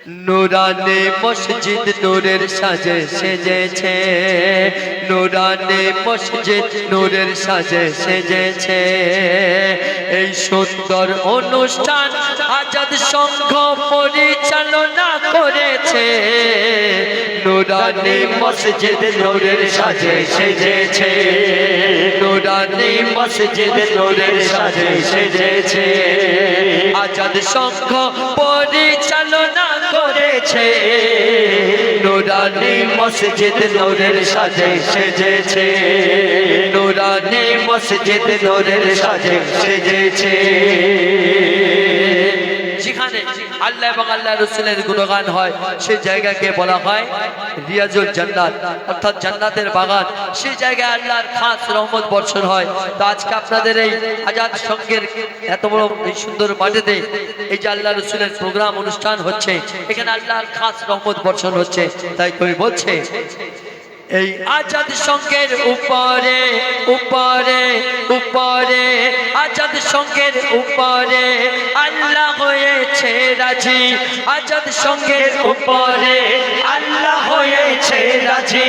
নুরানি মসজিদ নূরের সাজে সেজেছে, নুরানি মসজিদ নূরের সাজে সেজেছে। এই সুন্দর অনুষ্ঠান আজাদ সংঘ পরিচালনা করেছে। নুরানি মসজিদ নূরের সাজে সেজেছে, নুরানি মসজিদ নূরের সাজে সেজেছে। আজাদ সংঘ পরিচালনা করেছে। নুরানি মসজিদ নূরের সাজে সেজেছে, নুরানি মসজিদ নূরের সাজে সেজেছে। যেখানে আল্লাহ এবং আল্লাহ রাসূলের গুণগান হয় সেই জায়গাকে বলা হয় রিয়াজুল জান্নাত, অর্থাৎ জান্নাতের বাগান। সেই জায়গায় আল্লাহর খাস রহমত বর্ষণ হয়। তো আজকে আপনাদের এই আজাদ সংঘের এত বড় এই সুন্দর মাঠেতে এই যে আল্লাহ রাসূলের প্রোগ্রাম অনুষ্ঠান হচ্ছে, এখানে আল্লাহর খাস রহমত বর্ষণ হচ্ছে। তাই কবি বলছে এই আজাদ সংঘের উপরে উপরে উপরে, আজাদ সংঘের উপরে আল্লাহ হয়েছে রাজি। আজাদ সংঘের উপরে আল্লাহ হয়েছে রাজি।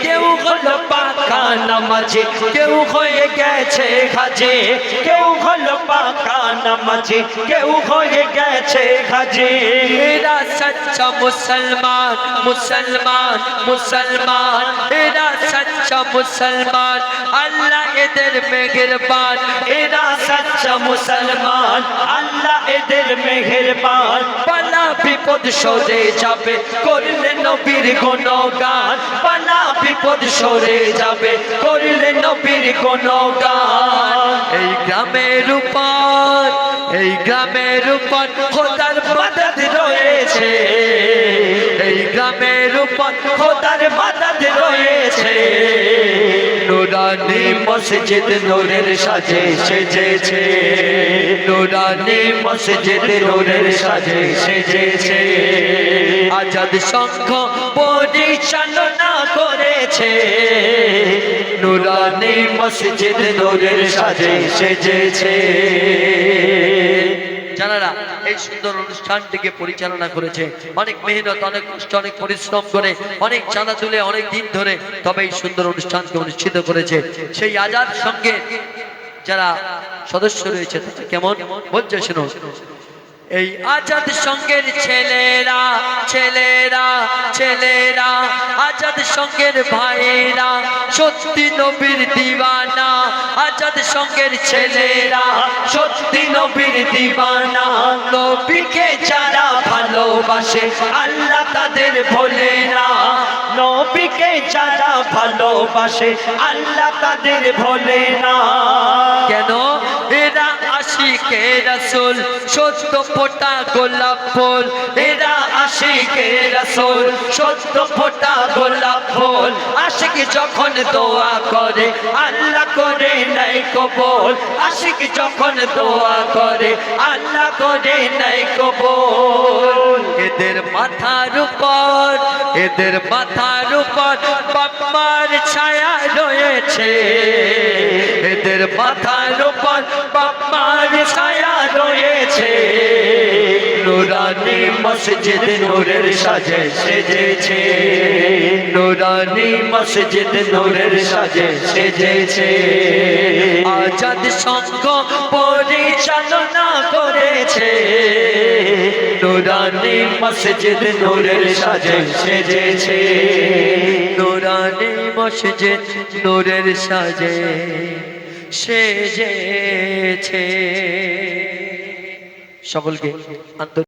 কেউ হলো পাকা নামাজি, কেউ হয়ে গেছে হাজি। কেউ হলো পাকা নামাজি, কেউ হয়ে গেছে হাজি। এরা সচ্চা মুসলমান, মুসলমান মুসলমান, এরা সচ্চা মুসলমান, আল্লাহ এদের মেহেরবান। এরা সচ্চা মুসলমান, আল্লাহ এদের মেহেরবান। পালা বিপদ সরে যাবে করলে নবীর গুণগান। পালা বিপদ সরে যাবে করলে নবীর গুণগান। এই গ্রামের উপর, এই গ্রামের উপর খোদার মাদদ রয়েছে। এই গ্রামের উপর খোদার মাদদ রয়েছে। নুরানি মসজিদ নূরের সাজে সেজেছে, নুরানি মসজিদ নূরের সাজে সেজেছে। আজাদ সংঘ পরিচালনা করেছে। নুরানি মসজিদ নূরের সাজে সেজেছে। জানারা এই সুন্দর অনুষ্ঠানটিকে পরিচালনা করেছে অনেক মেহনত, অনেক কষ্ট, অনেক পরিশ্রম করে, অনেক চাঁদা তুলে, অনেক দিন ধরে, তবে এই সুন্দর অনুষ্ঠানকে অনুষ্ঠিত করেছে। সেই আজাদ সংঘে যারা সদস্য রয়েছে কেমন বলছে শুনো। এই আজাদ সংঘের ছেলেরা ছেলেরা ছেলেরা, আজাদ সংঘের ভাইরা সত্যি নবীর দিওয়ানা। আজাদ সংঘের ছেলেরা সত্যি নবীর দিওয়ানা। নবীকে যারা ভালোবাসে আল্লাহ তাদের ভোলে না। নবীকে যারা ভালোবাসে আল্লাহ তাদের ভোলে না। কেন? এরা আশিকে রাসূল, সত্য ফোঁটা গোলাপ ফুল। এরা আশিকে রাসূল, সত্য ফোঁটা গোলাপ ফুল। আশিক যখন দোয়া করে আল্লাহ করে নাই কবুল। আশিক যখন দোয়া করে আল্লাহ করে নাই কবুল। এদের মাথার উপর, এদের মাথার উপর বাপ মার ছায়া রয়েছে। এদের মাথার উপর বাপ মার ছায়া রয়েছে। নুরানি মসজিদ নূরের সাজে সেজেছে, নুরানি মসজিদ নূরের সাজে সেজেছে। আজাদ সংঘ পরিচালনা করেছে। নুরানি মসজিদ নূরের সাজে সেজেছে, নুরানি মসজিদ নূরের সাজে সেজেছে। সকলকে আন্তরিক